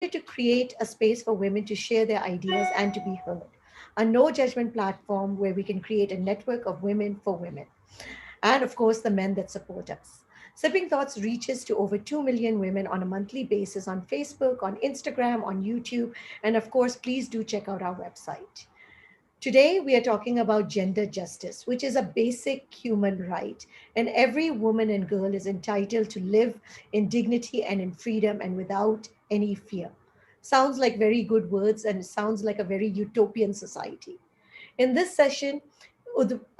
wanted to create a space for women to share their ideas and to be heard. A no judgment platform where we can create a network of women for women. And of course, the men that support us. Sipping Thoughts reaches to over 2 million women on a monthly basis on Facebook, on Instagram, on YouTube, and of course, please do check out our website. Today, we are talking about gender justice, which is a basic human right, and every woman and girl is entitled to live in dignity and in freedom and without any fear. Sounds like very good words and sounds like a very utopian society. In this session,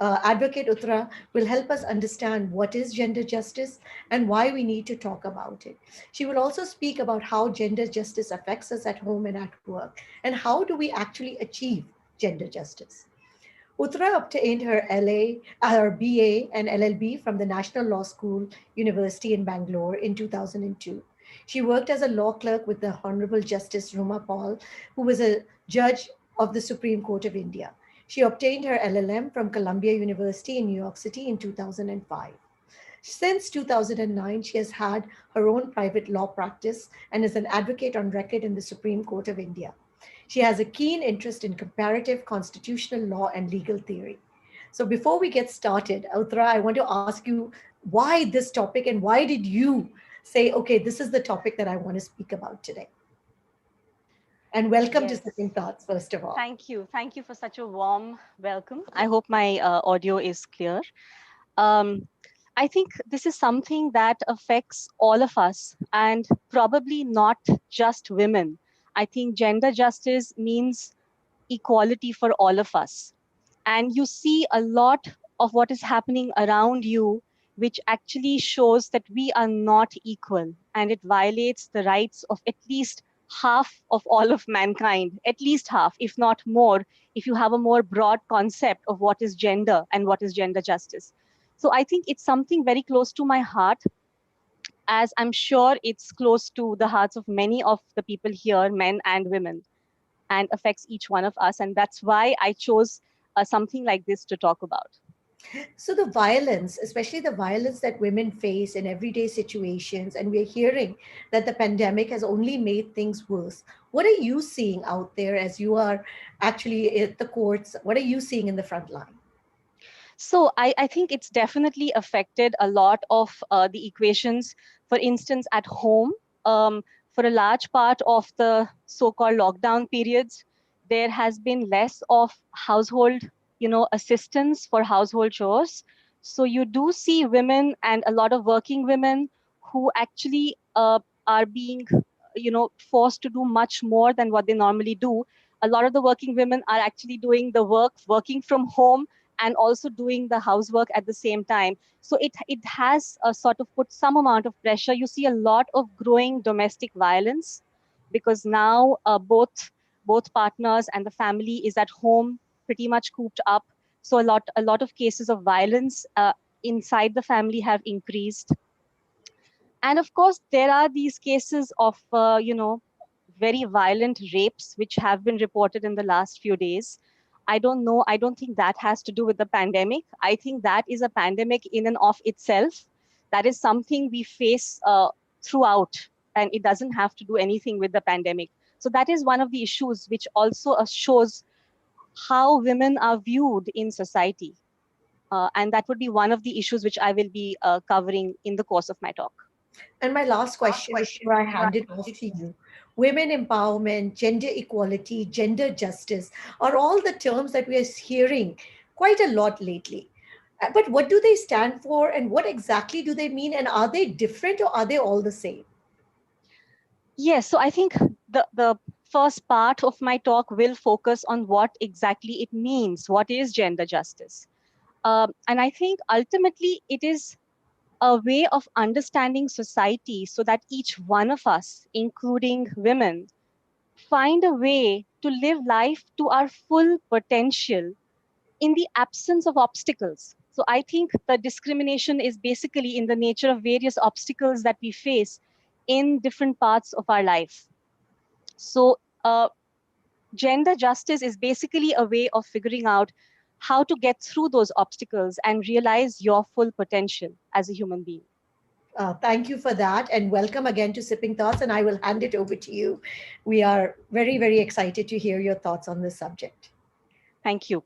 Advocate Uttara will help us understand what is gender justice and why we need to talk about it. She will also speak about how gender justice affects us at home and at work, and how do we actually achieve gender justice. Uttara obtained her her BA and LLB from the National Law School University in Bangalore in 2002. She worked as a law clerk with the Honorable Justice Ruma Paul, who was a judge of the Supreme Court of India. She obtained her LLM from Columbia University in New York City in 2005. Since 2009, she has had her own private law practice and is an advocate on record in the Supreme Court of India. She has a keen interest in comparative constitutional law and legal theory. So before we get started, Uttara, I want to ask you why this topic and why did you say, okay, this is the topic that I want to speak about today? And welcome to Yes. Sipping Thoughts, first of all. Thank you. Thank you for such a warm welcome. I hope my audio is clear. Um, I think this is something that affects all of us and probably not just women. I think gender justice means equality for all of us. And you see a lot of what is happening around you, which actually shows that we are not equal and it violates the rights of at least half of all of mankind, at least half, if not more, if you have a more broad concept of what is gender and what is gender justice. So I think it's something very close to my heart, as I'm sure it's close to the hearts of many of the people here, men and women, and affects each one of us. And that's why I chose something like this to talk about. So the violence, especially the violence that women face in everyday situations, and we're hearing that the pandemic has only made things worse. What are you seeing out there as you are actually at the courts? What are you seeing in the front line? So I think it's definitely affected a lot of the equations. For instance, at home, for a large part of the so-called lockdown periods, there has been less of household, assistance for household chores. So you do see women and a lot of working women who actually are being, forced to do much more than what they normally do. A lot of the working women are actually doing the work, working from home and also doing the housework at the same time. So it has sort of put some amount of pressure. You see a lot of growing domestic violence because now both partners and the family is at home, pretty much cooped up. So a lot of cases of violence inside the family have increased. And of course, there are these cases of very violent rapes which have been reported in the last few days. I don't know. I don't think that has to do with the pandemic. I think that is a pandemic in and of itself. That is something we face throughout, and it doesn't have to do anything with the pandemic. So that is one of the issues which also shows how women are viewed in society. And that would be one of the issues which I will be covering in the course of my talk. And my last question before I hand it off to you, women empowerment, gender equality, gender justice are all the terms that we are hearing quite a lot lately. But what do they stand for and what exactly do they mean? And are they different or are they all the same? Yes, so I think the first part of my talk will focus on what exactly it means. What is gender justice? And I think ultimately it is a way of understanding society so that each one of us, including women, find a way to live life to our full potential in the absence of obstacles. So I think the discrimination is basically in the nature of various obstacles that we face in different parts of our life. So, gender justice is basically a way of figuring out how to get through those obstacles and realize your full potential as a human being. Thank you for that, and welcome again to Sipping Thoughts. And I will hand it over to you. We are very, very excited to hear your thoughts on this subject. Thank you.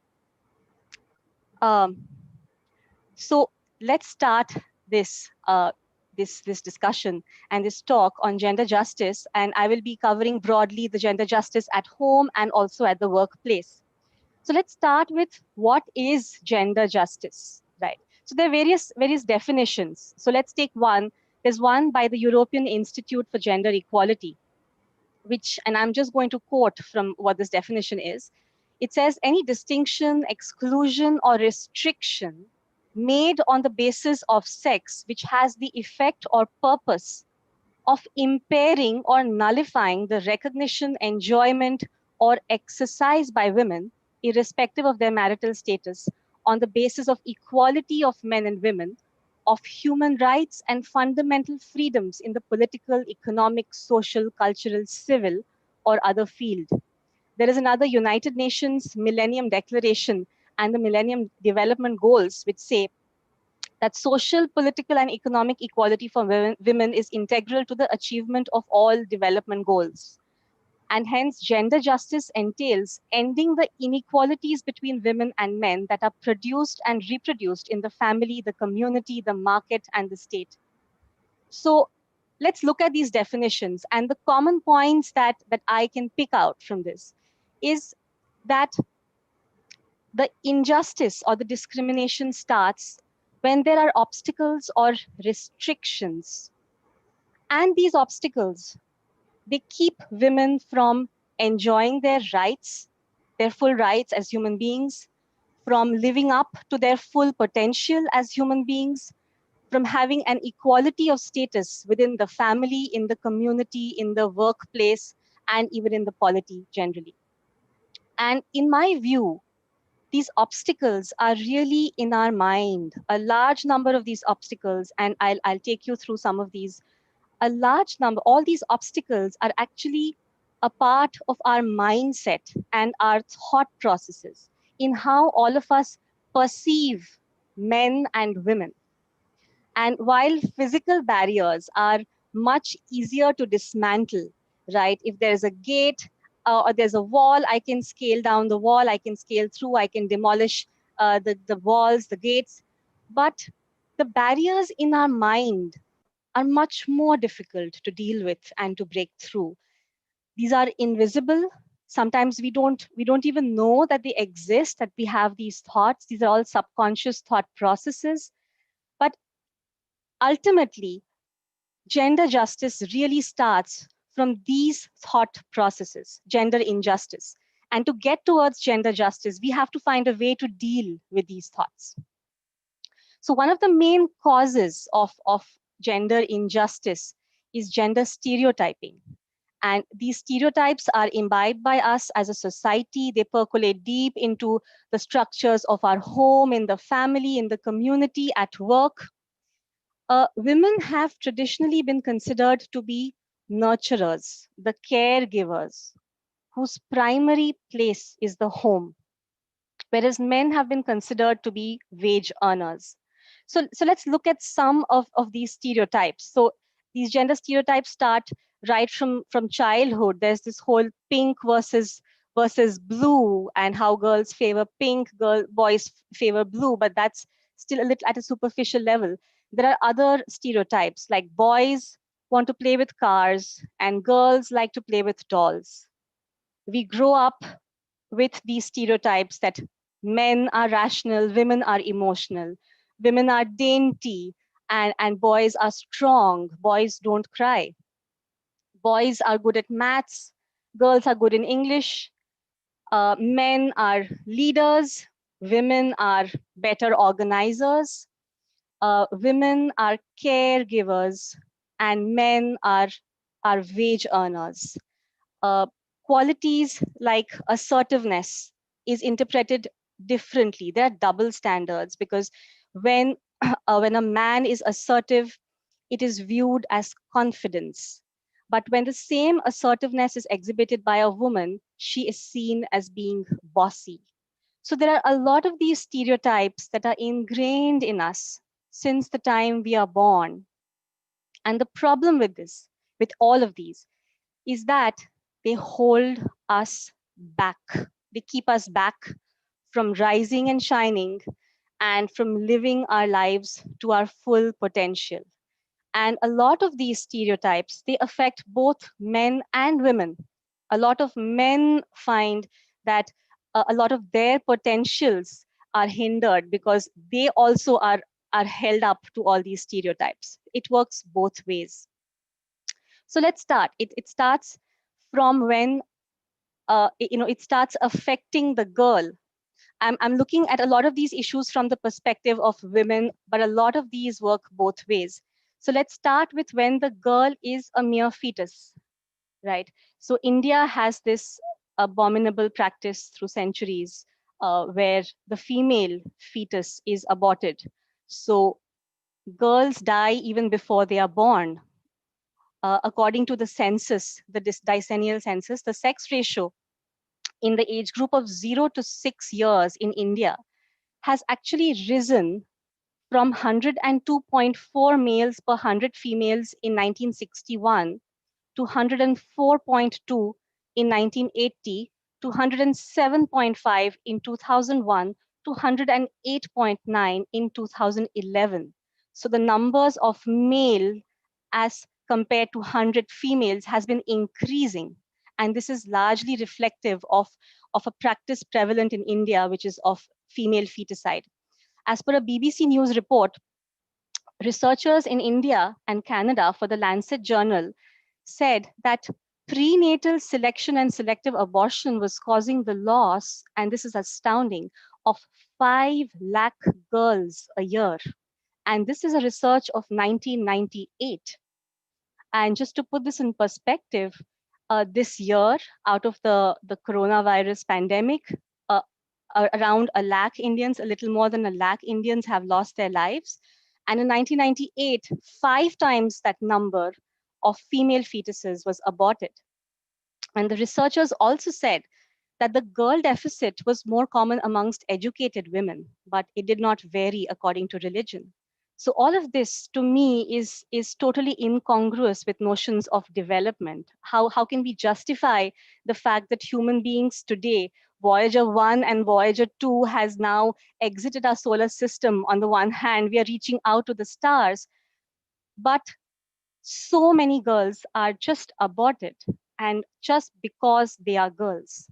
Um, so let's start this this discussion and this talk on gender justice, and I will be covering broadly the gender justice at home and also at the workplace. So let's start with what is gender justice, right? So there are various definitions. So let's take one. There's one by the European Institute for Gender Equality, which, and I'm just going to quote from what this definition is. It says any distinction, exclusion, or restriction made on the basis of sex which has the effect or purpose of impairing or nullifying the recognition, enjoyment, or exercise by women, irrespective of their marital status, on the basis of equality of men and women, of human rights and fundamental freedoms in the political, economic, social, cultural, civil, or other field. There is another United Nations Millennium Declaration and the Millennium Development Goals, which say that social, political, and economic equality for women is integral to the achievement of all development goals. And hence, gender justice entails ending the inequalities between women and men that are produced and reproduced in the family, the community, the market, and the state. So let's look at these definitions. And the common points that I can pick out from this is that the injustice or the discrimination starts when there are obstacles or restrictions. And these obstacles, they keep women from enjoying their rights, their full rights as human beings, from living up to their full potential as human beings, from having an equality of status within the family, in the community, in the workplace, and even in the polity generally. And in my view, these obstacles are really in our mind. A large number of these obstacles, and I'll take you through some of these. A large number, all these obstacles are actually a part of our mindset and our thought processes in how all of us perceive men and women. And while physical barriers are much easier to dismantle, right? If there's a gate or there's a wall, I can scale down the wall, I can scale through, I can demolish the walls, the gates. But the barriers in our mind are much more difficult to deal with and to break through. These are invisible. Sometimes we don't even know that they exist, that we have these thoughts. These are all subconscious thought processes. But ultimately, gender justice really starts from these thought processes, gender injustice. And to get towards gender justice, we have to find a way to deal with these thoughts. So, one of the main causes of gender injustice is gender stereotyping. And these stereotypes are imbibed by us as a society. They percolate deep into the structures of our home, in the family, in the community, at work. Women have traditionally been considered to be nurturers, the caregivers, whose primary place is the home, whereas men have been considered to be wage earners. So let's look at some of these stereotypes. So these gender stereotypes start right from childhood. There's this whole pink versus blue, and how girls favor pink, boys favor blue, but that's still a little at a superficial level. There are other stereotypes like boys want to play with cars and girls like to play with dolls. We grow up with these stereotypes that men are rational, women are emotional, women are dainty, and boys are strong, boys don't cry. Boys are good at maths, girls are good in English, men are leaders, women are better organizers, women are caregivers, and men are wage earners. uh, Qualities like assertiveness is interpreted differently. There are double standards because when when a man is assertive, it is viewed as confidence. But when the same assertiveness is exhibited by a woman, she is seen as being bossy. So there are a lot of these stereotypes that are ingrained in us since the time we are born. And the problem with this, with all of these, is that they hold us back. They keep us back from rising and shining and from living our lives to our full potential. And a lot of these stereotypes, they affect both men and women. A lot of men find that a lot of their potentials are hindered because they also are held up to all these stereotypes. It works both ways. So let's start. It starts from when it starts affecting the girl. I'm looking at a lot of these issues from the perspective of women, but a lot of these work both ways. So let's start with when the girl is a mere fetus, right? So India has this abominable practice through centuries where the female fetus is aborted. So girls die even before they are born. According to the census, the decennial census, the sex ratio in the age group of 0 to 6 years in India has actually risen from 102.4 males per 100 females in 1961 to 104.2 in 1980 to 107.5 in 2001 to 108.9 in 2011. So the numbers of male as compared to 100 females has been increasing. And this is largely reflective of a practice prevalent in India, which is of female feticide. As per a BBC News report, researchers in India and Canada for the Lancet Journal said that prenatal selection and selective abortion was causing the loss, and this is astounding, of 5 lakh girls a year. And this is a research of 1998. And just to put this in perspective, this year, out of the coronavirus pandemic, uh, around a lakh Indians, a little more than a lakh Indians have lost their lives. And in 1998, 5 times that number of female fetuses was aborted. And the researchers also said that the girl deficit was more common amongst educated women, but it did not vary according to religion. So all of this to me is totally incongruous with notions of development. How can we justify the fact that human beings today, Voyager 1 and Voyager 2 has now exited our solar system? On the one hand, we are reaching out to the stars, but so many girls are just aborted, and just because they are girls.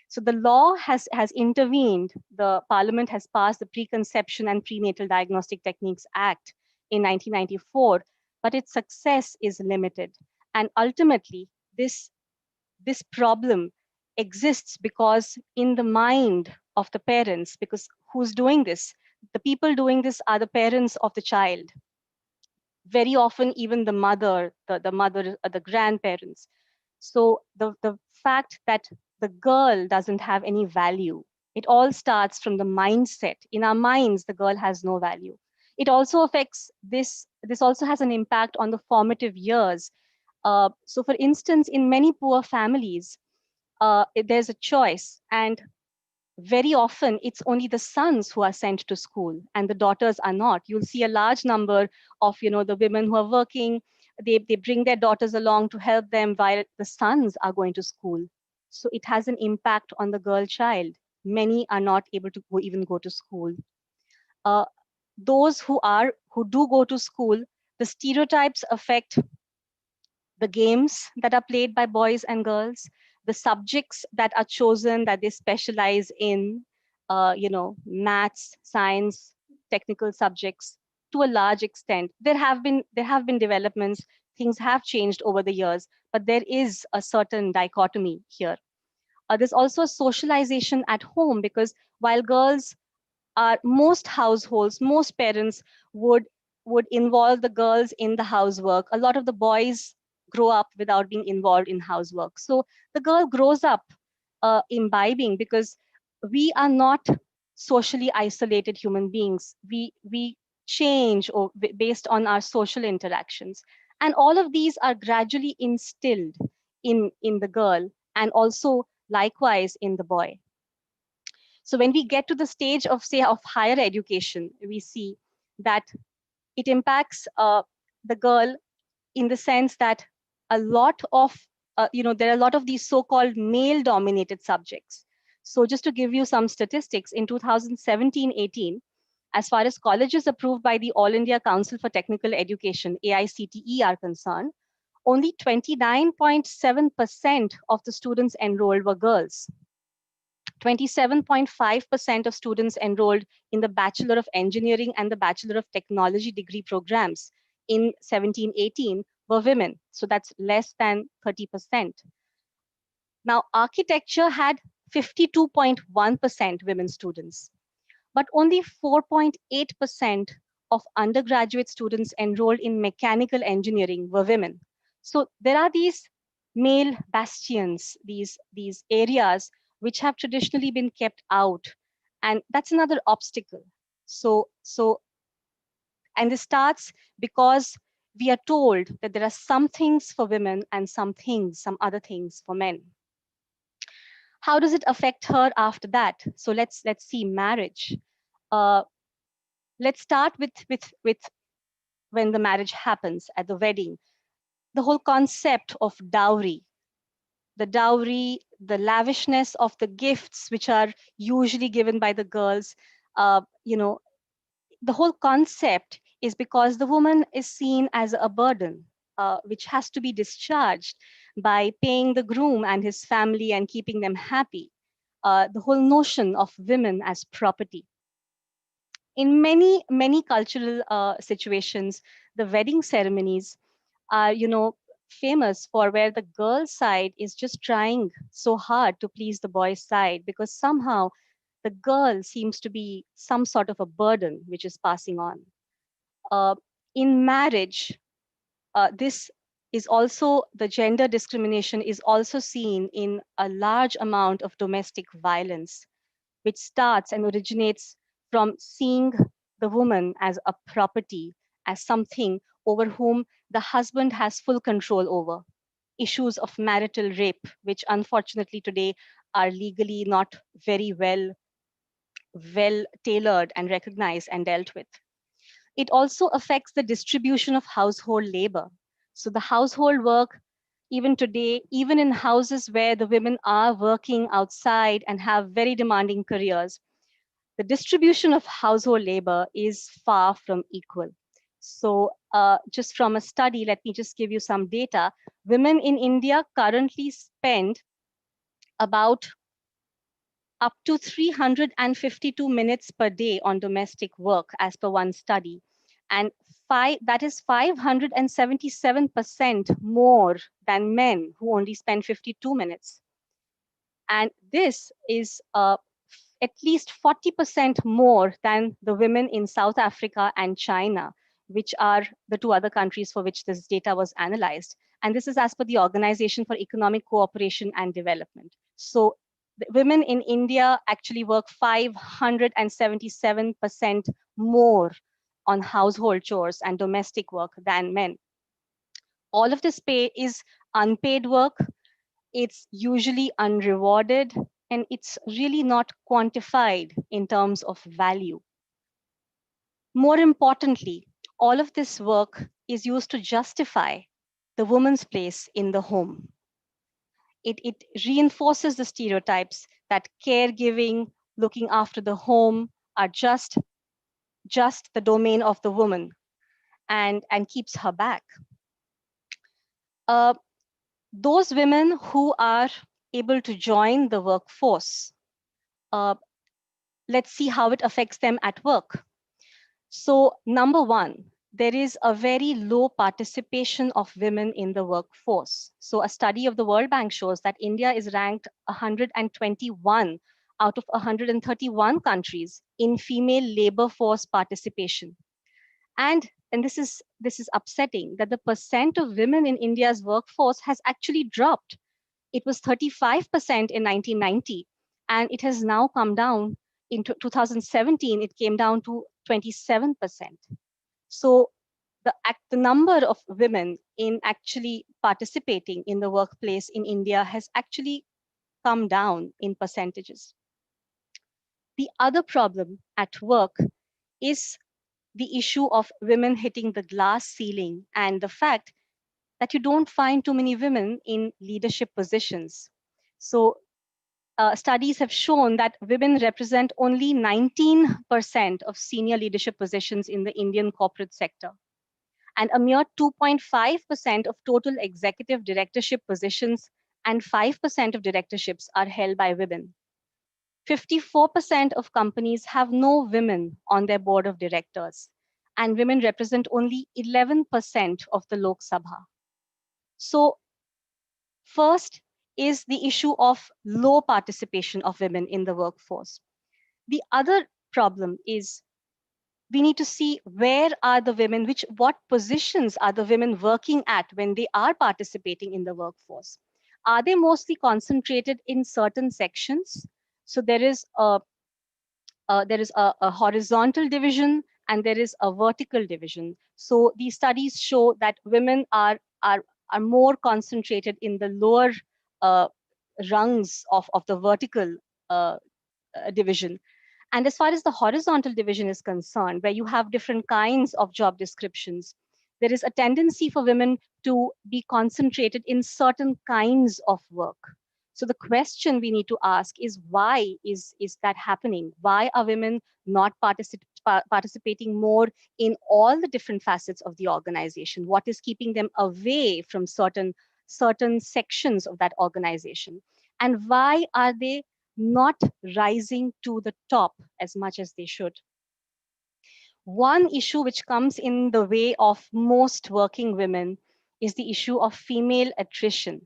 So the law has intervened. The parliament has passed the Preconception and Prenatal Diagnostic Techniques Act in 1994, but its success is limited. And ultimately, this problem exists because in the mind of the parents, because who's doing this? The people doing this are the parents of the child, very often even the mother, the mother, the grandparents. So the fact that the girl doesn't have any value, it all starts from the mindset. In our minds, the girl has no value. It also affects this also has an impact on the formative years. So for instance, in many poor families, there's a choice, and very often it's only the sons who are sent to school and the daughters are not. You'll see a large number of the women who are working, they bring their daughters along to help them while the sons are going to school. So it has an impact on the girl child. Many are not able to even go to school. uh, those who do go to school, the stereotypes affect the games that are played by boys and girls, the subjects that are chosen that they specialize in, maths, science, technical subjects. To a large extent, there have been developments. Things have changed over the years, but there is a certain dichotomy here. There's also socialization at home, because while girls are, most households, most parents would involve the girls in the housework. A lot of the boys grow up without being involved in housework. So the girl grows up imbibing, because we are not socially isolated human beings. We change based on our social interactions, and all of these are gradually instilled in the girl, and also likewise in the boy. So when we get to the stage of, say, of higher education, we see that it impacts the girl in the sense that a lot of, there are a lot of these so-called male-dominated subjects. So just to give you some statistics, in 2017-18, as far as colleges approved by the All India Council for Technical Education, AICTE, are concerned, only 29.7% of the students enrolled were girls. 27.5% of students enrolled in the Bachelor of Engineering and the Bachelor of Technology degree programs in 17-18 were women. So that's less than 30%. Now, architecture had 52.1% women students, but only 4.8% of undergraduate students enrolled in mechanical engineering were women. So there are these male bastions, these areas which have traditionally been kept out. And that's another obstacle. So, and this starts because we are told that there are some things for women and some other things for men. How does it affect her after that? So let's see marriage. Uh, let's start with when the marriage happens at the wedding. The whole concept of dowry, the lavishness of the gifts which are usually given by the girls, uh, you know the whole concept is because the woman is seen as a burden, which has to be discharged by paying the groom and his family and keeping them happy. The whole notion of women as property. In many cultural situations, the wedding ceremonies are, famous for where the girl side is just trying so hard to please the boy's side, because somehow the girl seems to be some sort of a burden which is passing on. Uh, in marriage, this is also, the gender discrimination is also seen in a large amount of domestic violence, which starts and originates from seeing the woman as a property, as something over whom the husband has full control over. Issues of marital rape, which unfortunately today are legally not very well tailored and recognized and dealt with. It also affects the distribution of household labor. So the household work, even today, even in houses where the women are working outside and have very demanding careers, the distribution of household labor is far from equal. So, just from a study, let me just give you some data. Women in India currently spend about up to 352 minutes per day on domestic work, as per one study. And that is 577% more than men who only spend 52 minutes. And this is at least 40% more than the women in South Africa and China, which are the two other countries for which this data was analyzed. And this is as per the Organization for Economic Cooperation and Development. So the women in India actually work 577% more on household chores and domestic work than men. All of this pay is unpaid work. It's usually unrewarded, and it's really not quantified in terms of value. More importantly, all of this work is used to justify the woman's place in the home. It reinforces the stereotypes that caregiving, looking after the home are just the domain of the woman, and keeps her back. Uh, those women who are able to join the workforce, uh, let's see how it affects them at work. So, number one, there is a very low participation of women in the workforce. So, a study of the World Bank shows that India is ranked 121 out of 131 countries in female labor force participation. And this is upsetting, that the percent of women in India's workforce has actually dropped. It was 35% in 1990, and it has now come down. In 2017, it came down to 27%. So the number of women in actually participating in the workplace in India has actually come down in percentages. The other problem at work is the issue of women hitting the glass ceiling, and the fact that you don't find too many women in leadership positions. So studies have shown that women represent only 19% of senior leadership positions in the Indian corporate sector, and a mere 2.5% of total executive directorship positions and 5% of directorships are held by women. 54% of companies have no women on their board of directors, and women represent only 11% of the Lok Sabha. So, first is the issue of low participation of women in the workforce. The other problem is we need to see where are the women, what positions are the women working at when they are participating in the workforce. Are they mostly concentrated in certain sections? So there is a horizontal division and there is a vertical division. So these studies show that women are more concentrated in the lower uh, rungs of the vertical division. And as far as the horizontal division is concerned, where you have different kinds of job descriptions, there is a tendency for women to be concentrated in certain kinds of work. So the question we need to ask is why is that happening? Why are women not participating more in all the different facets of the organization? What is keeping them away from certain sections of that organization? And why are they not rising to the top as much as they should? One issue which comes in the way of most working women is the issue of female attrition,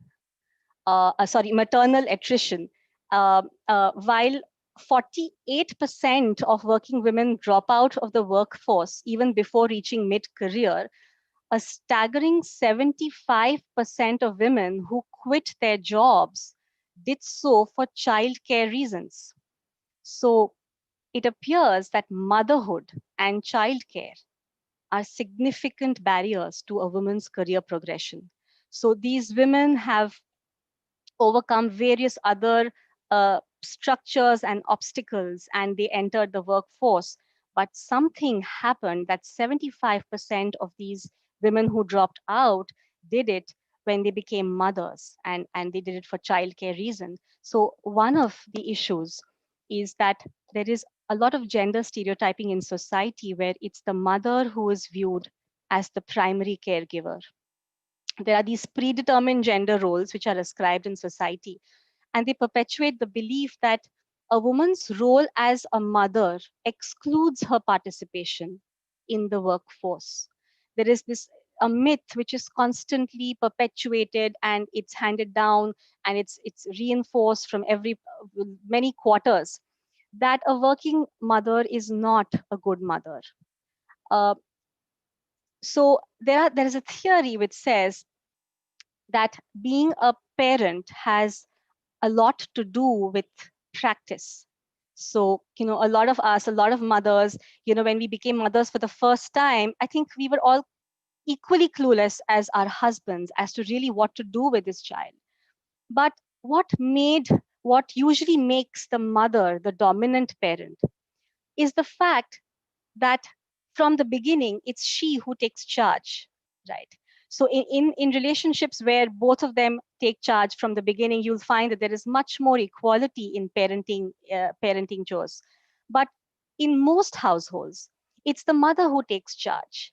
maternal attrition. While 48% of working women drop out of the workforce even before reaching mid career, a staggering 75% of women who quit their jobs did so for childcare reasons. So it appears that motherhood and childcare are significant barriers to a woman's career progression. So these women have overcome various other structures and obstacles and they entered the workforce. But something happened that 75% of these women who dropped out did it when they became mothers, and they did it for childcare reasons. So one of the issues is that there is a lot of gender stereotyping in society where it's the mother who is viewed as the primary caregiver. There are these predetermined gender roles which are ascribed in society, and they perpetuate the belief that a woman's role as a mother excludes her participation in the workforce. There is this a myth which is constantly perpetuated and it's handed down and it's reinforced from every many quarters that a working mother is not a good mother. Uh, there is a theory which says that being a parent has a lot to do with practice. So, a lot of us, a lot of mothers, when we became mothers for the first time, I think we were all equally clueless as our husbands as to really what to do with this child. But what usually makes the mother the dominant parent is the fact that from the beginning it's she who takes charge, right? So in relationships where both of them take charge from the beginning, you'll find that there is much more equality in parenting chores. But in most households it's the mother who takes charge,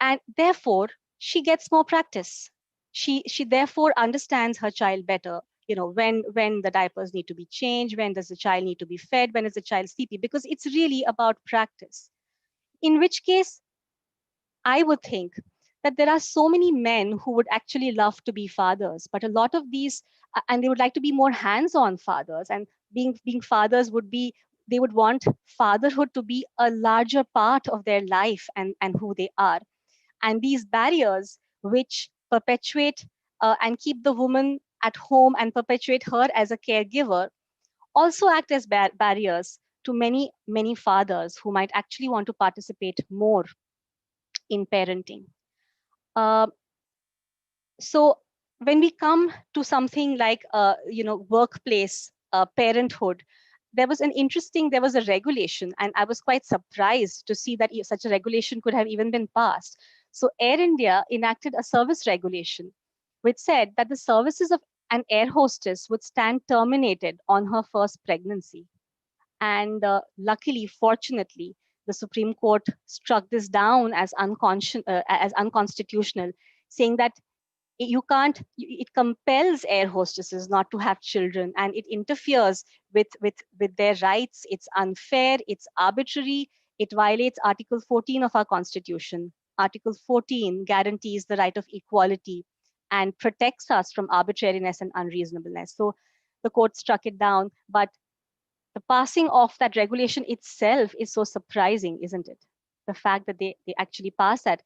and therefore she gets more practice. She therefore understands her child better. When the diapers need to be changed, when does the child need to be fed, when is the child sleepy, because it's really about practice. In which case, I would think that there are so many men who would actually love to be fathers, but a lot of these, and they would like to be more hands-on fathers, and being fathers would be, they would want fatherhood to be a larger part of their life and who they are. And these barriers, which perpetuate and keep the woman at home and perpetuate her as a caregiver, also act as barriers to many fathers who might actually want to participate more in parenting. Uh, so when we come to something like workplace parenthood, there was a regulation, and I was quite surprised to see that such a regulation could have even been passed. So Air India enacted a service regulation which said that the services of an air hostess would stand terminated on her first pregnancy. And luckily, fortunately, the Supreme Court struck this down as, as unconstitutional, saying that you can't, it compels air hostesses not to have children, and it interferes with their rights. It's unfair, it's arbitrary, it violates Article 14 of our Constitution. Article 14 guarantees the right of equality and protects us from arbitrariness and unreasonableness. So the court struck it down, but the passing of that regulation itself is so surprising, isn't it? The fact that they actually passed that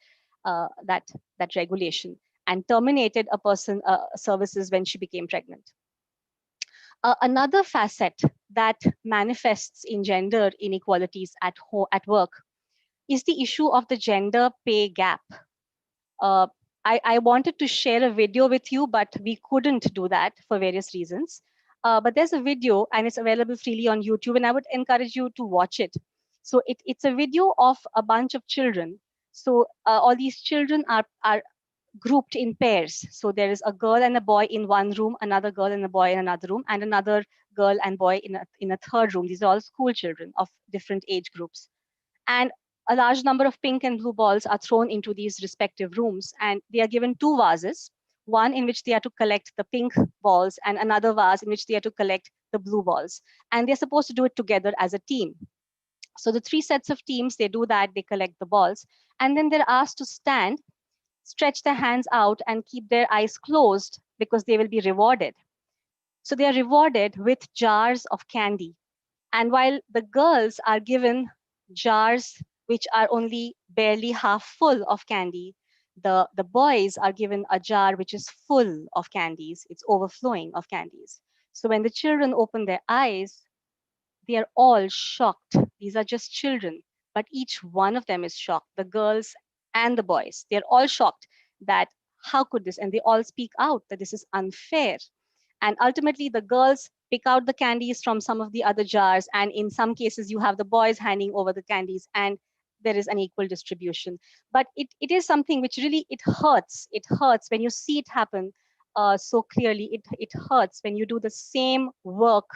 regulation and terminated a person services when she became pregnant. Another facet that manifests in gender inequalities at work is the issue of the gender pay gap. Uh, I wanted to share a video with you, but we couldn't do that for various reasons. But there's a video and it's available freely on YouTube, and I would encourage you to watch it. So it's a video of a bunch of children. So all these children are grouped in pairs. So there is a girl and a boy in one room, another girl and a boy in another room, and another girl and boy in a third room. These are all school children of different age groups. And a large number of pink and blue balls are thrown into these respective rooms, and they are given two vases, one in which they are to collect the pink balls and another vase in which they are to collect the blue balls. And they're supposed to do it together as a team. So the three sets of teams, they do that, they collect the balls, and then they're asked to stand, stretch their hands out, and keep their eyes closed because they will be rewarded. So they are rewarded with jars of candy. And while the girls are given jars which are only barely half full of candy, the boys are given a jar which is full of candies. It's overflowing of candies. So when the children open their eyes, they are all shocked. These are just children, but each one of them is shocked. The girls and the boys, they're all shocked that how could this? And they all speak out that this is unfair. And ultimately, the girls pick out the candies from some of the other jars. And in some cases, you have the boys handing over the candies, and there is an equal distribution. But it is something which really, it hurts. It hurts when you see it happen so clearly. It hurts when you do the same work.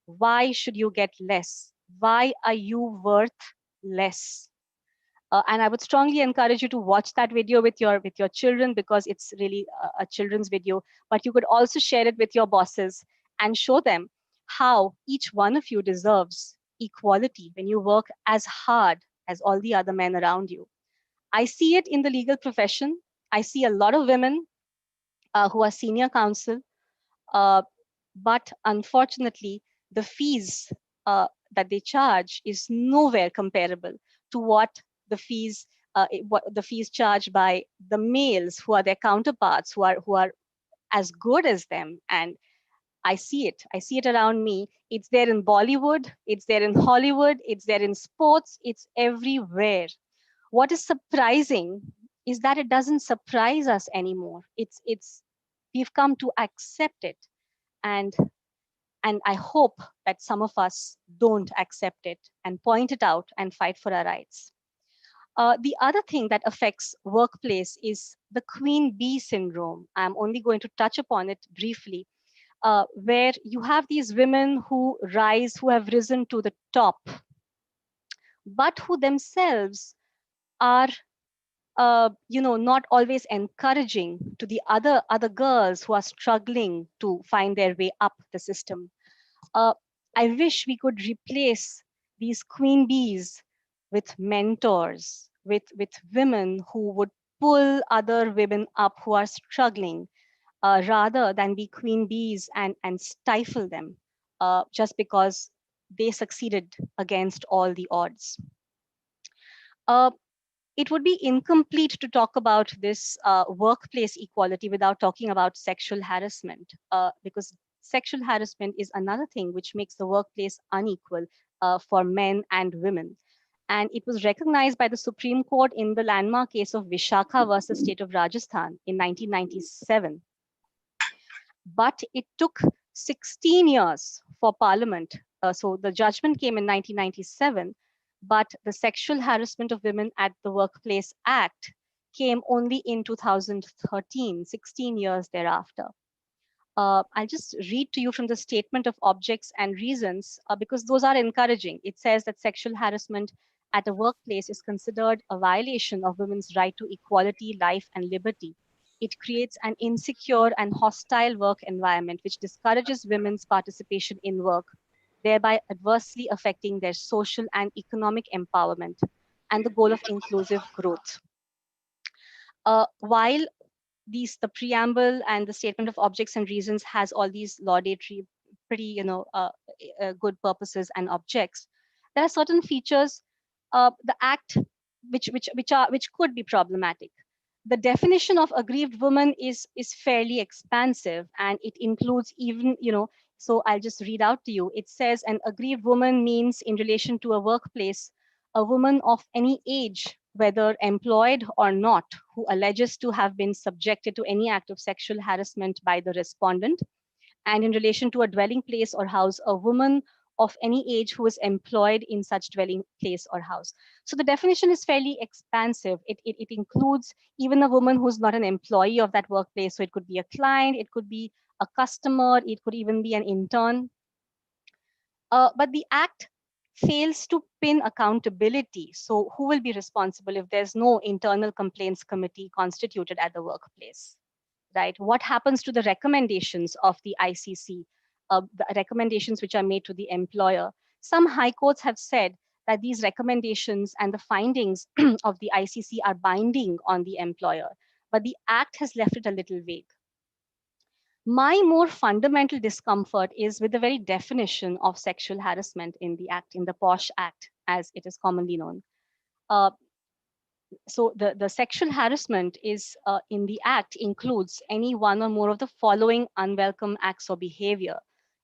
Why should you get less? Why are you worth less? And I would strongly encourage you to watch that video with your children, because it's really a children's video. But you could also share it with your bosses and show them how each one of you deserves equality when you work as hard as all the other men around you. I see it in the legal profession. I see a lot of women who are senior counsel, uh, but unfortunately, the fees that they charge is nowhere comparable to what the fees charged by the males who are their counterparts, who are as good as them. And I see it around me. It's there in Bollywood, it's there in Hollywood, it's there in sports, it's everywhere. What is surprising is that it doesn't surprise us anymore. It's we've come to accept it. And I hope that some of us don't accept it and point it out and fight for our rights. The other thing that affects workplace is the queen bee syndrome. I'm only going to touch upon it briefly, where you have these women who have risen to the top, but who themselves are not always encouraging to the other girls who are struggling to find their way up the system. I wish we could replace these queen bees with mentors, with women who would pull other women up who are struggling, rather than be queen bees and stifle them just because they succeeded against all the odds. Uh, it would be incomplete to talk about this workplace equality without talking about sexual harassment, because sexual harassment is another thing which makes the workplace unequal for men and women. And it was recognized by the Supreme Court in the landmark case of Vishakha versus State of Rajasthan in 1997. But it took 16 years for Parliament. So the judgment came in 1997, but the Sexual Harassment of Women at the Workplace Act came only in 2013, 16 years thereafter. I'll just read to you from the statement of objects and reasons because those are encouraging. It says that sexual harassment at a workplace is considered a violation of women's right to equality, life, and liberty. It creates an insecure and hostile work environment which discourages women's participation in work, thereby adversely affecting their social and economic empowerment and the goal of inclusive growth. While the preamble and the statement of objects and reasons has all these laudatory, pretty good purposes and objects, there are certain features the act which could be problematic. The definition of aggrieved woman is fairly expansive, and it includes even, so I'll just read out to you. It says an aggrieved woman means, in relation to a workplace, a woman of any age, whether employed or not, who alleges to have been subjected to any act of sexual harassment by the respondent, and in relation to a dwelling place or house, a woman of any age who is employed in such dwelling place or house. So the definition is fairly expansive. It includes even a woman who's not an employee of that workplace. So it could be a client, it could be a customer, it could even be an intern. But the act fails to pin accountability. So who will be responsible if there's no internal complaints committee constituted at the workplace? Right? What happens to the recommendations of the ICC, the recommendations which are made to the employer? Some high courts have said that these recommendations and the findings of the ICC are binding on the employer, but the act has left it a little vague. My more fundamental discomfort is with the very definition of sexual harassment in the act, in the POSH Act, as it is commonly known. Uh, so the sexual harassment is in the act includes any one or more of the following unwelcome acts or behavior.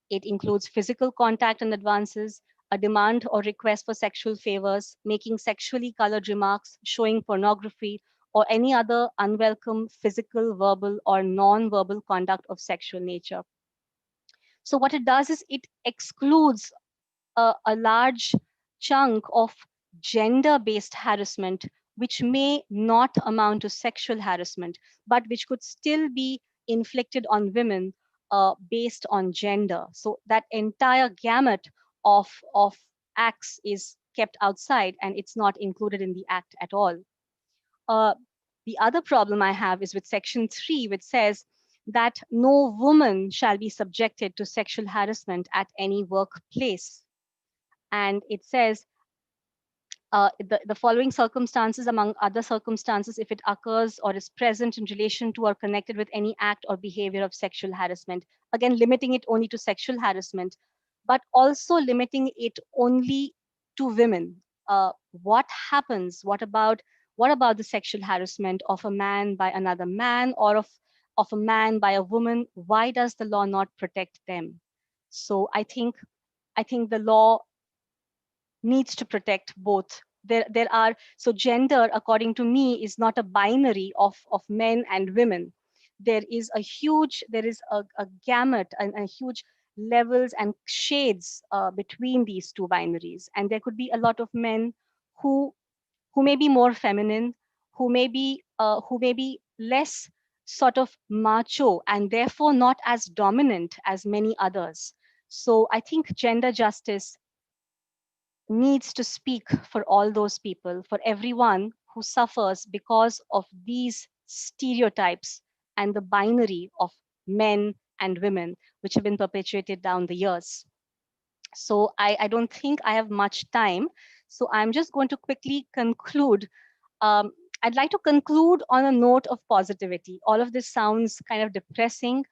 It includes physical contact and advances, a demand or request for sexual favors, making sexually colored remarks, showing pornography, or any other unwelcome physical, verbal, or non-verbal conduct of sexual nature. So what it does is it excludes a large chunk of gender-based harassment, which may not amount to sexual harassment, but which could still be inflicted on women based on gender. So that entire gamut of acts is kept outside, and it's not included in the act at all. Uh, the other problem I have is with Section 3, which says that no woman shall be subjected to sexual harassment at any workplace. And it says the following circumstances, among other circumstances, if it occurs or is present in relation to or connected with any act or behavior of sexual harassment, again, limiting it only to sexual harassment, but also limiting it only to women. What happens? What about the sexual harassment of a man by another man, or of a man by a woman? Why does the law not protect them? So I think the law needs to protect both. There are, so gender, according to me, is not a binary of men and women. There is a gamut and a huge levels and shades between these two binaries, and there could be a lot of men who may be more feminine, who may be less sort of macho, and therefore not as dominant as many others. So I think gender justice needs to speak for all those people, for everyone who suffers because of these stereotypes and the binary of men and women, which have been perpetuated down the years. So I don't think I have much time. So I'm just going to quickly conclude. I'd like to conclude on a note of positivity. All of this sounds kind of depressing,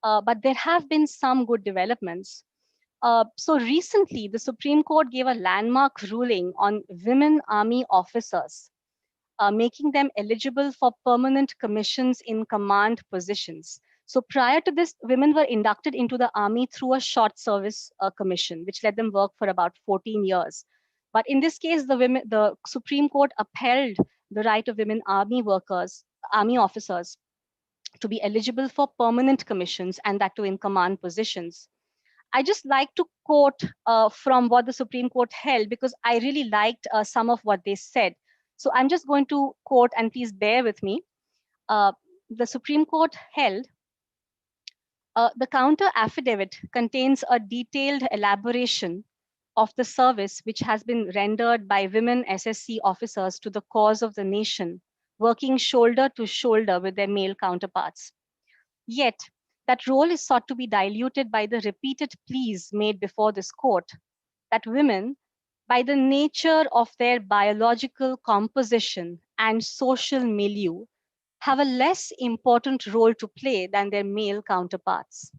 but there have been some good developments. So recently, the Supreme Court gave a landmark ruling on women army officers, making them eligible for permanent commissions in command positions. So prior to this, women were inducted into the army through a short service commission, which let them work for about 14 years. But in this case, the Supreme Court upheld the right of women army officers, to be eligible for permanent commissions, and that too in command positions. I just like to quote from what the Supreme Court held, because I really liked some of what they said. So I'm just going to quote, and please bear with me. Uh, the Supreme Court held the counter affidavit contains a detailed elaboration of the service which has been rendered by women SSC officers to the cause of the nation, working shoulder to shoulder with their male counterparts. Yet, that role is sought to be diluted by the repeated pleas made before this court that women, by the nature of their biological composition and social milieu, have a less important role to play than their male counterparts.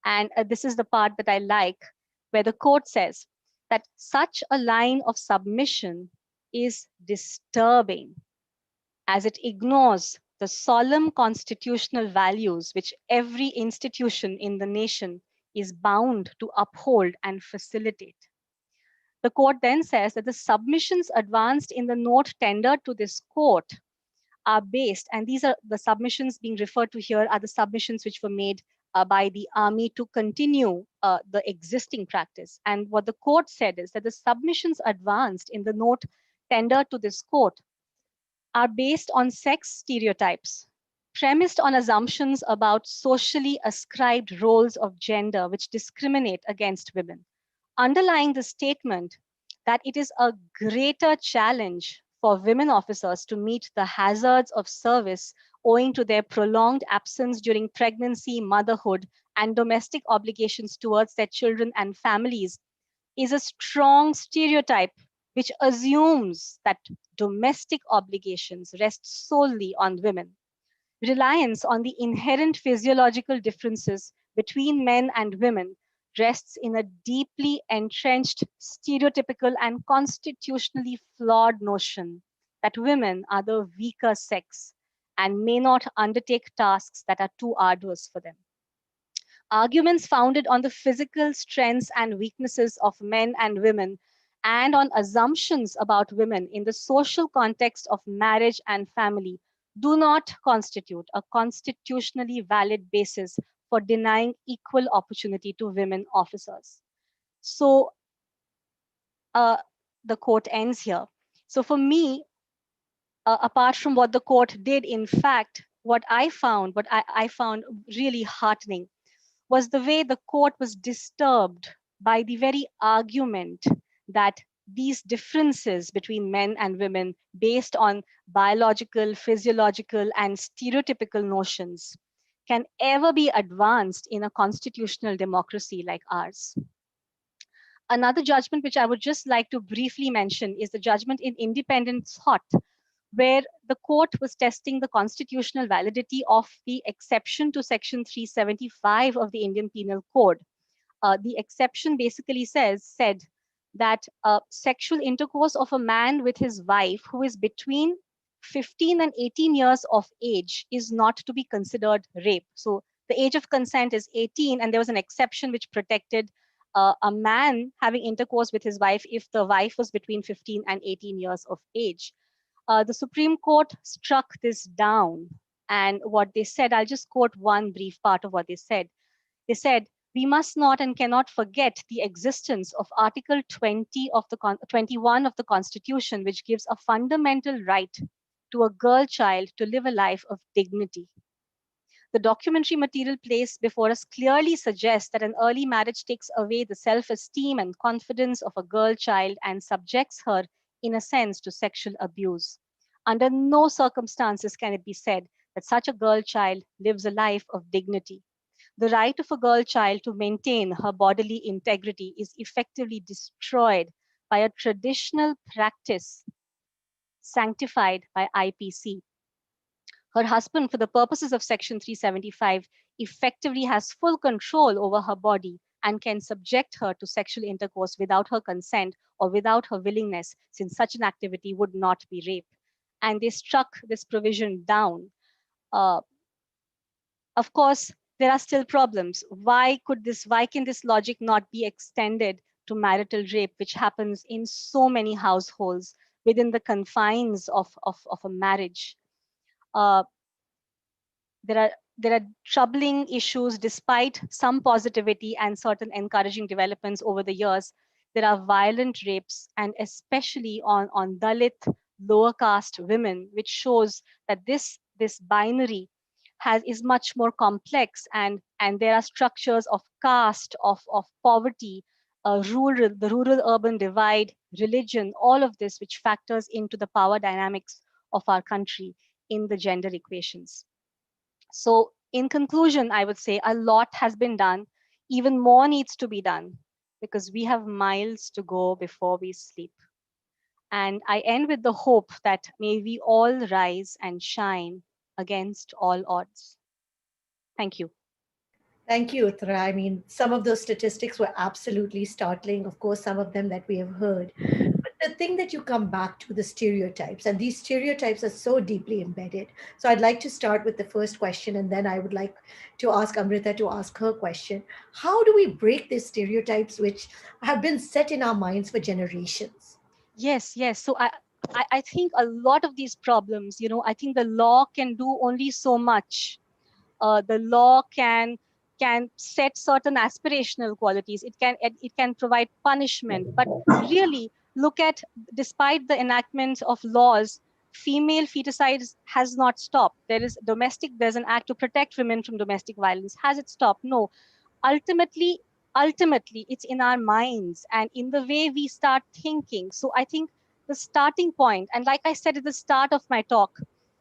And this is the part that I like, where the court says that such a line of submission is disturbing as it ignores the solemn constitutional values which every institution in the nation is bound to uphold and facilitate. The court then says that the submissions advanced in the note tendered to this court are based, and these are the submissions being referred to here are the submissions which were made by the army to continue the existing practice. And what the court said is that the submissions advanced in the note tendered to this court are based on sex stereotypes, premised on assumptions about socially ascribed roles of gender which discriminate against women, underlying the statement that it is a greater challenge for women officers to meet the hazards of service owing to their prolonged absence during pregnancy, motherhood, and domestic obligations towards their children and families is a strong stereotype which assumes that domestic obligations rest solely on women. Reliance on the inherent physiological differences between men and women rests in a deeply entrenched, stereotypical, and constitutionally flawed notion that women are the weaker sex and may not undertake tasks that are too arduous for them. Arguments founded on the physical strengths and weaknesses of men and women and on assumptions about women in the social context of marriage and family do not constitute a constitutionally valid basis for denying equal opportunity to women officers. So uh, the court ends here. So for me, apart from what the court did, in fact, what I found really heartening was the way the court was disturbed by the very argument that these differences between men and women based on biological, physiological, and stereotypical notions can ever be advanced in a constitutional democracy like ours. Another judgment which I would just like to briefly mention is the judgment in Independent Thought, where the court was testing the constitutional validity of the exception to Section 375 of the Indian Penal Code. The exception basically said that sexual intercourse of a man with his wife who is between 15 and 18 years of age is not to be considered rape. So the age of consent is 18, and there was an exception which protected a man having intercourse with his wife if the wife was between 15 and 18 years of age. The Supreme Court struck this down. And what they said, I'll just quote one brief part of what they said. They said, we must not and cannot forget the existence of Article 21 of the Constitution, which gives a fundamental right to a girl child to live a life of dignity. The documentary material placed before us clearly suggests that an early marriage takes away the self-esteem and confidence of a girl child and subjects her, in a sense, to sexual abuse. Under no circumstances can it be said that such a girl child lives a life of dignity. The right of a girl child to maintain her bodily integrity is effectively destroyed by a traditional practice sanctified by IPC. Her husband, for the purposes of Section 375, effectively has full control over her body and can subject her to sexual intercourse without her consent or without her willingness, since such an activity would not be rape. And they struck this provision down. Of course, there are still problems. Why can this logic not be extended to marital rape, which happens in so many households within the confines of a marriage? Uh, there are troubling issues despite some positivity and certain encouraging developments over the years. There are violent rapes, and especially on Dalit, lower caste women, which shows that this binary is much more complex, and there are structures of caste, of poverty, the rural urban divide, religion, all of this which factors into the power dynamics of our country in the gender equations. So in conclusion, I would say a lot has been done. Even more needs to be done because we have miles to go before we sleep. And I end with the hope that may we all rise and shine against all odds. Thank you. Thank you, Uttara. I mean, some of those statistics were absolutely startling. Of course, some of them that we have heard. But the thing that you come back to, the stereotypes, and these stereotypes are so deeply embedded. So I'd like to start with the first question, and then I would like to ask Amrita to ask her question. How do we break these stereotypes which have been set in our minds for generations? Yes, yes. So I think a lot of these problems, I think the law can do only so much. The law can set certain aspirational qualities. It can provide punishment, but really look at, despite the enactment of laws, female feticide has not stopped. There's an act to protect women from domestic violence. Has it stopped? No. Ultimately ultimately it's in our minds and in the way we start thinking. So I think the starting point, and like I said at the start of my talk,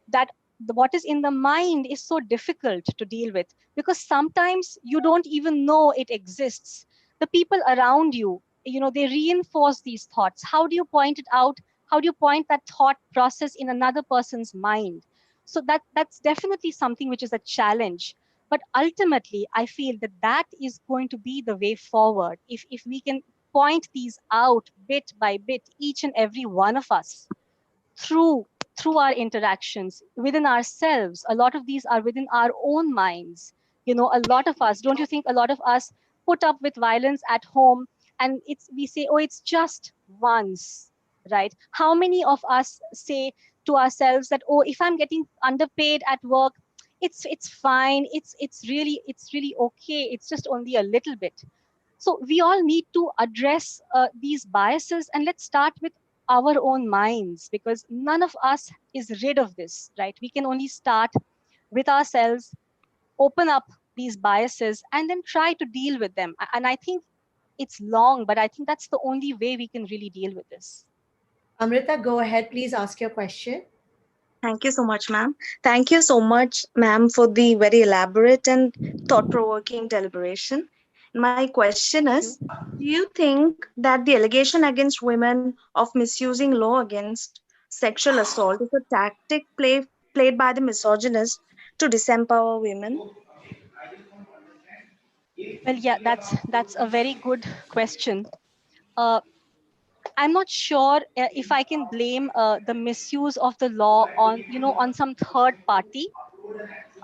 that what is in the mind is so difficult to deal with because sometimes you don't even know it exists. The people around you, they reinforce these thoughts. How do you point it out? How do you point that thought process in another person's mind? So that's definitely something which is a challenge. But ultimately I feel that that is going to be the way forward. If we can point these out bit by bit, each and every one of us, through through our interactions within ourselves. A lot of these are within our own minds. A lot of us, don't you think, a lot of us put up with violence at home, and we say, oh, it's just once, right? How many of us say to ourselves that, oh, if I'm getting underpaid at work, it's fine, it's really okay, it's just only a little bit. So we all need to address these biases, and let's start with our own minds, because none of us is rid of this, right? We can only start with ourselves, open up these biases, and then try to deal with them. And I think it's long, but I think that's the only way we can really deal with this. Amrita, go ahead. Please ask your question. Thank you so much, ma'am. Thank you so much, ma'am, for the very elaborate and thought provoking deliberation. My question Thank is, you. do you think that the allegation against women of misusing law against sexual assault is a tactic played by the misogynist to disempower women? Well, yeah, that's a very good question. uh, I'm not sure if I can blame the misuse of the law on, on some third party.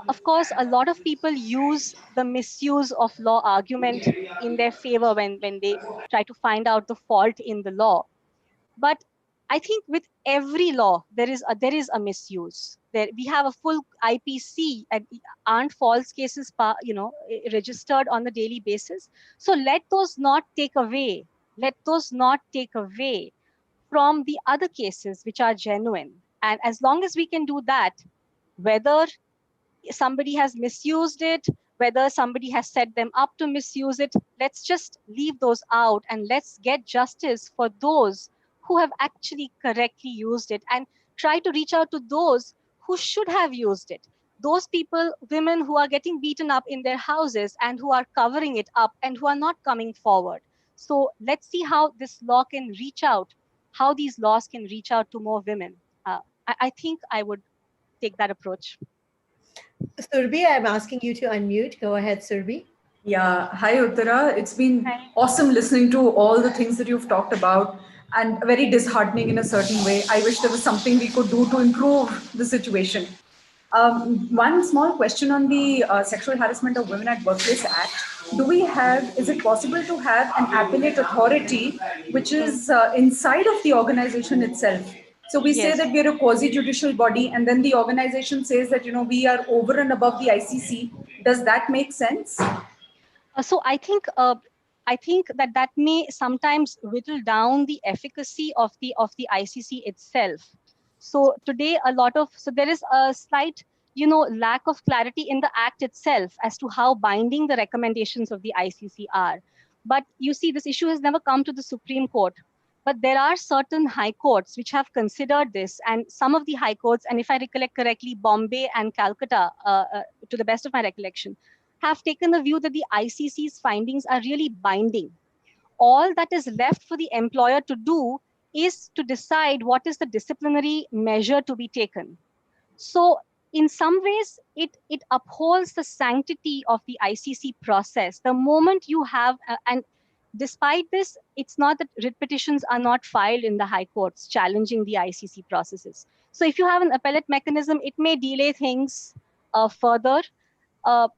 Of course, a lot of people use the misuse of law argument in their favor when they try to find out the fault in the law. But I think with every law there is a misuse. There we have a full IPC and aren't false cases registered on a daily basis. So let those not take away. Let those not take away from the other cases which are genuine. And as long as we can do that, whether somebody has misused it, whether somebody has set them up to misuse it, let's just leave those out and let's get justice for those who have actually correctly used it, and try to reach out to those who should have used it. Those people, women who are getting beaten up in their houses and who are covering it up and who are not coming forward. So let's see how this law can reach out, how these laws can reach out to more women. I think I would take that approach. Surbi, I'm asking you to unmute. Go ahead, Surbi. Yeah, hi Uttara. It's been Hi. awesome listening to all the things that you've talked about and very disheartening in a certain way. I wish there was something we could do to improve the situation. One small question on the Sexual Harassment of Women at Workplace Act. Is it possible to have an appellate authority which Hmm. is inside of the organization itself? So we say Yes. that we are a quasi-judicial body, and then the organization says that we are over and above the ICC. Does that make sense? So I think that may sometimes whittle down the efficacy of the ICC itself. So today, so there is a slight, lack of clarity in the act itself as to how binding the recommendations of the ICC are. But you see, this issue has never come to the Supreme Court. But there are certain high courts which have considered this, and some of the high courts, and if I recollect correctly, Bombay and Calcutta, to the best of my recollection, have taken the view that the ICC's findings are really binding. All that is left for the employer to do is to decide what is the disciplinary measure to be taken. So in some ways, it upholds the sanctity of the ICC process. The moment you have, and despite this, it's not that writ petitions are not filed in the high courts challenging the ICC processes. So if you have an appellate mechanism, it may delay things further.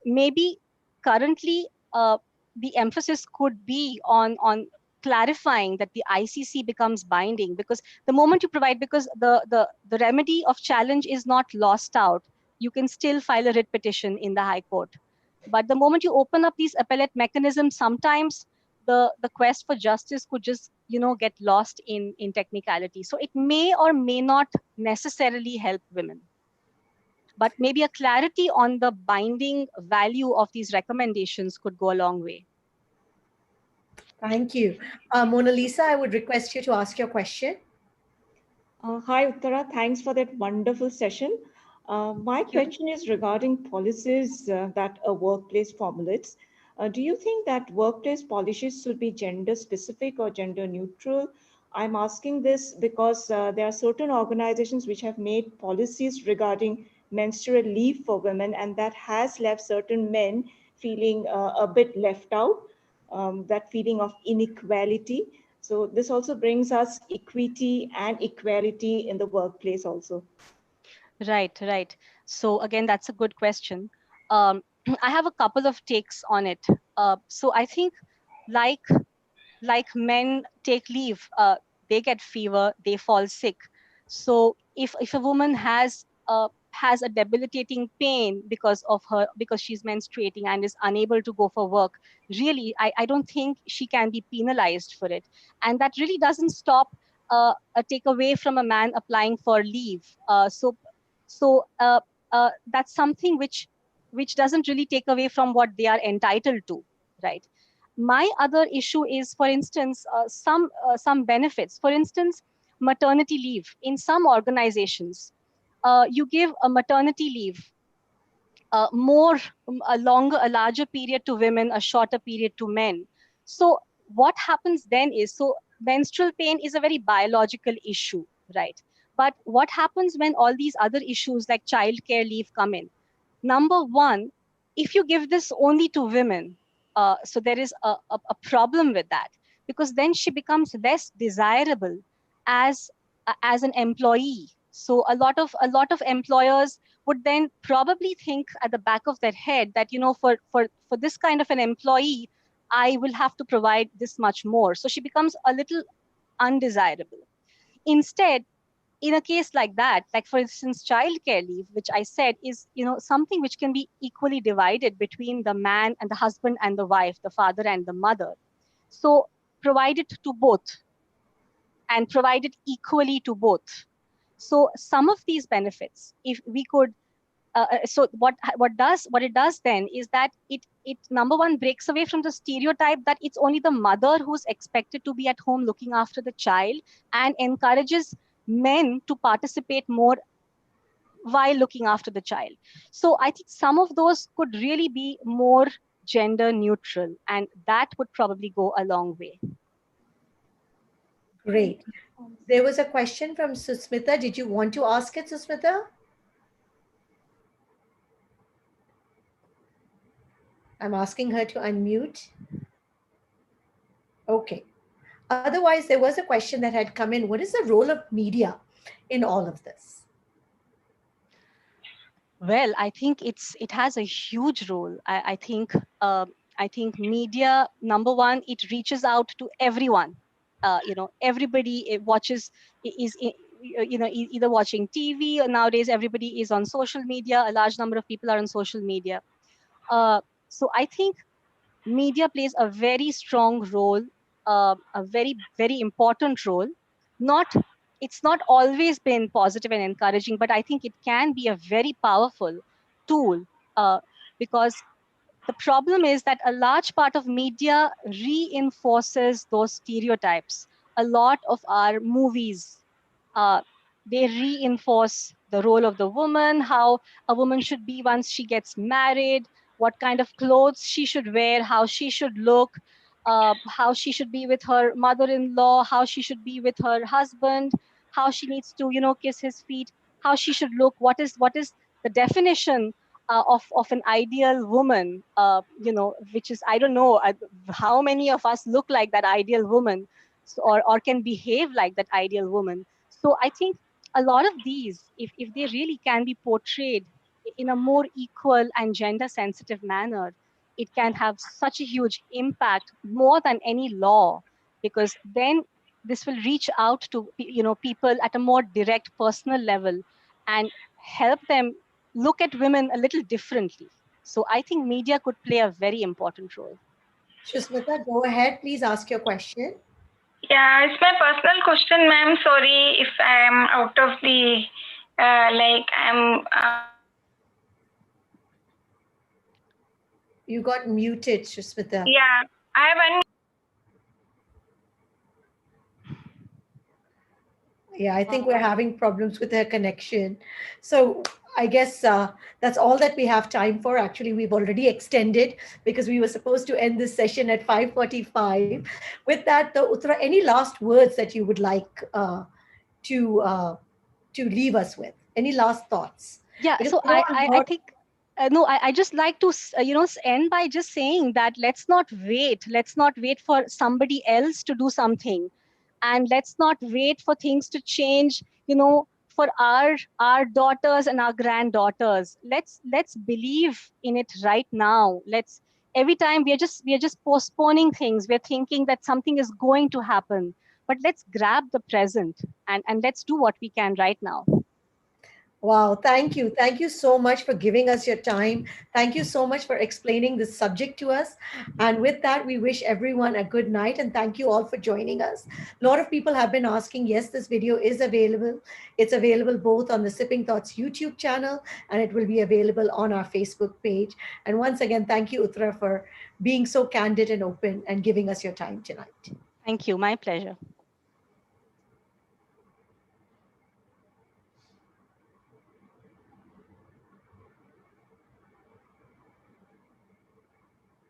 Maybe currently the emphasis could be on clarifying that the ICC becomes binding, because the moment you provide, because the remedy of challenge is not lost out, you can still file a writ petition in the High Court. But the moment you open up these appellate mechanisms, sometimes the quest for justice could just get lost in technicality. So it may or may not necessarily help women, but maybe a clarity on the binding value of these recommendations could go a long way. Thank you. Mona Lisa, I would request you to ask your question. Hi, Uttara. Thanks for that wonderful session. My question is regarding policies that a workplace formulates. Do you think that workplace policies should be gender specific or gender neutral? I'm asking this because there are certain organizations which have made policies regarding menstrual leave for women, and that has left certain men feeling a bit left out, that feeling of inequality. So this also brings us equity and equality in the workplace also. Right. So again, that's a good question. I have a couple of takes on it. So I think like men take leave, they get fever, they fall sick. So if a woman has a debilitating pain because she's menstruating and is unable to go for work, really I don't think she can be penalized for it. And that really doesn't stop a take away from a man applying for leave. So that's something which doesn't really take away from what they are entitled to, right? My other issue is, for instance, some benefits. For instance, maternity leave. In some organizations, you give a maternity leave a larger period to women, a shorter period to men. So what happens then is, so menstrual pain is a very biological issue, right? But what happens when all these other issues like childcare leave come in? Number one, if you give this only to women, so there is a problem with that, because then she becomes less desirable as as an employee. So a lot of employers would then probably think at the back of their head that, for this kind of an employee, I will have to provide this much more. So she becomes a little undesirable. Instead, in a case like that, like for instance, childcare leave, which I said is, something which can be equally divided between the man and the husband and the wife, the father and the mother. So provide it to both and provide it equally to both. So some of these benefits, if we could, so what it does then is that it number one breaks away from the stereotype that it's only the mother who's expected to be at home looking after the child, and encourages men to participate more while looking after the child. So I think some of those could really be more gender neutral, and that would probably go a long way. Great. There was a question from Susmita. Did you want to ask it, Susmita? I'm asking her to unmute. Okay. Otherwise, there was a question that had come in. What is the role of media in all of this? Well, I think it has a huge role. I think media, number one, it reaches out to everyone. Everybody watches, either watching TV, or nowadays everybody is on social media. A large number of people are on social media. So I think media plays a very strong role, a very, very important role, not it's not always been positive and encouraging, but I think it can be a very powerful tool, because the problem is that a large part of media reinforces those stereotypes. A lot of our movies, uh, they reinforce the role of the woman, how a woman should be once she gets married, what kind of clothes she should wear, how she should look, how she should be with her mother-in-law, how she should be with her husband, how she needs to, kiss his feet, how she should look, what is the definition of an ideal woman, which is, I don't know how many of us look like that ideal woman, so, or can behave like that ideal woman. So I think a lot of these, if they really can be portrayed in a more equal and gender sensitive manner, it can have such a huge impact, more than any law, because then this will reach out to people at a more direct personal level and help them look at women a little differently. So I think media could play a very important role. Shusmita, go ahead. Please ask your question. Yeah, it's my personal question, ma'am. Sorry if I am out of the like I'm. You got muted, Shusmita. Yeah, I have Yeah, I think we're having problems with her connection. So I guess that's all that we have time for. Actually, we've already extended because we were supposed to end this session at 5:45. With that, though, Uttara, any last words that you would like to leave us with? Any last thoughts? Yeah, Because so I know I, a I lot. think no, I just like to end by just saying that let's not wait for somebody else to do something, and let's not wait for things to change, for our daughters and our granddaughters. Let's believe in it right now. Let's Every time we are just postponing things, we're thinking that something is going to happen, but let's grab the present, and let's do what we can right now. Wow, thank you. Thank you so much for giving us your time. Thank you so much for explaining this subject to us. And with that, we wish everyone a good night and thank you all for joining us. A lot of people have been asking, yes, this video is available. It's available both on the Sipping Thoughts YouTube channel and it will be available on our Facebook page. And once again, thank you, Uttara, for being so candid and open and giving us your time tonight. Thank you. My pleasure.